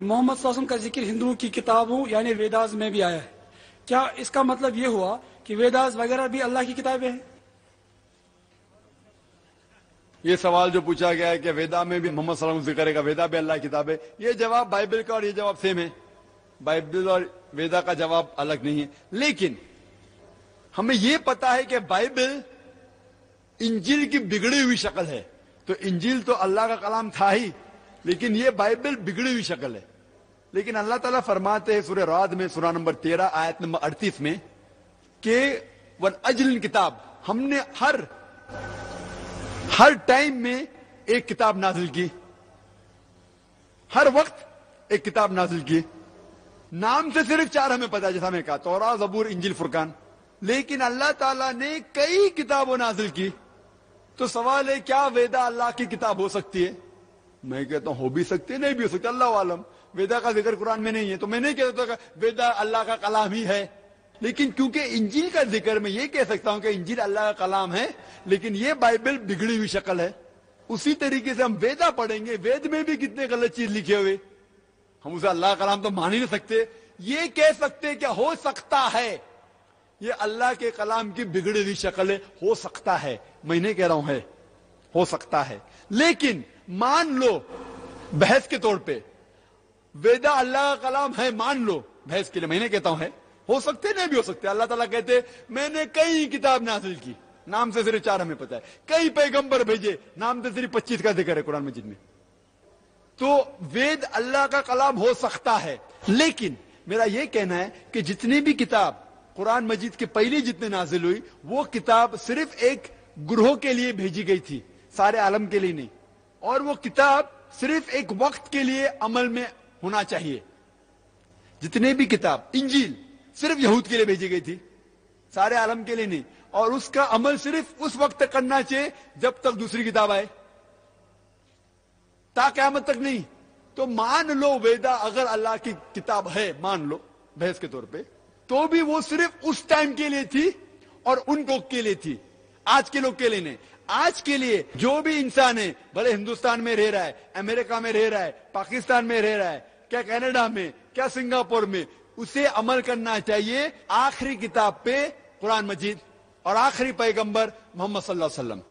मोहम्मद सल्लल्लाहु अलैहि वसल्लम का जिक्र हिंदुओं की किताबों यानी वेदास में भी आया है। क्या इसका मतलब ये हुआ कि वेदास वगैरह भी अल्लाह की किताबें हैं? ये सवाल जो पूछा गया है कि वेदा में भी मोहम्मद सल्लल्लाहु अलैहि वसल्लम जिक्र करेगा, वेदा भी अल्लाह की किताब है, ये जवाब बाइबल का और ये जवाब सेम है। बाइबल और वेदा का जवाब अलग नहीं है। लेकिन हमें ये पता है कि बाइबल इंजील की बिगड़ी हुई शक्ल है। तो इंजील तो अल्लाह का कलाम था ही, लेकिन ये बाइबल बिगड़ी हुई शक्ल है। लेकिन अल्लाह ताला फरमाते हैं सूरह राद में, सूरह नंबर 13 आयत नंबर 38 में कि वन अजल किताब, हमने हर टाइम में एक किताब नाजिल की, हर वक्त एक किताब नाजिल की। नाम से सिर्फ 4 हमें पता है, जैसा मैं कहा, तौरात, ज़बूर, इंजील, फुरकान। लेकिन अल्लाह ताला ने कई किताबें नाजिल की। तो सवाल है, क्या वेदा अल्लाह की किताब हो सकती है? मैं कहता हूं हो भी सकती है, नहीं भी हो सकती, अल्लाह आलम। वेदा का जिक्र कुरान में नहीं है, तो मैं नहीं कहता वेदा अल्लाह का कलाम ही है। लेकिन क्योंकि इंजील का जिक्र मैं ये कह सकता हूं कि इंजील अल्लाह का कलाम है, लेकिन ये बाइबल बिगड़ी हुई शक्ल है। उसी तरीके से हम वेदा पढ़ेंगे, वेद में भी कितने गलत चीज लिखे हुए, हम उसे अल्लाह का कलाम तो मान ही नहीं सकते। ये कह सकते क्या हो सकता है ये अल्लाह के कलाम की बिगड़ी हुई शक्ल है, हो सकता है। मैं नहीं कह रहा हूं है, हो सकता है। लेकिन मान लो बहस के तौर पे वेदा अल्लाह का कलाम है, मान लो बहस के लिए, मैं नहीं कहता हूं है, हो सकते नहीं भी हो सकते। अल्लाह ताला कहते मैंने कई किताब नाजिल की, नाम से सिर्फ 4 हमें पता है। कई पैगंबर भेजे, नाम से सिर्फ 25 का जिक्र है कुरान मजीद में। तो वेद अल्लाह का कलाम हो सकता है। लेकिन मेरा यह कहना है कि जितनी भी किताब कुरान मजीद के पहले जितने नाजिल हुई, वो किताब सिर्फ एक ग्रोह के लिए भेजी गई थी, सारे आलम के लिए नहीं। और वो किताब सिर्फ एक वक्त के लिए अमल में होना चाहिए। जितने भी किताब, इंजील सिर्फ यहूद के लिए भेजी गई थी, सारे आलम के लिए नहीं। और उसका अमल सिर्फ उस वक्त तक करना चाहिए जब तक दूसरी किताब आए, ता क़यामत तक नहीं। तो मान लो वेदा अगर अल्लाह की किताब है, मान लो बहस के तौर पे, तो भी वो सिर्फ उस टाइम के लिए थी और उन लोग के लिए थी, आज के लोग के लिए नहीं। आज के लिए जो भी इंसान है, भले हिंदुस्तान में रह रहा है, अमेरिका में रह रहा है, पाकिस्तान में रह रहा है, क्या कनाडा में, क्या सिंगापुर में, उसे अमल करना चाहिए आखिरी किताब पे, कुरान मजीद, और आखिरी पैगंबर मोहम्मद सल्लल्लाहु अलैहि वसल्लम।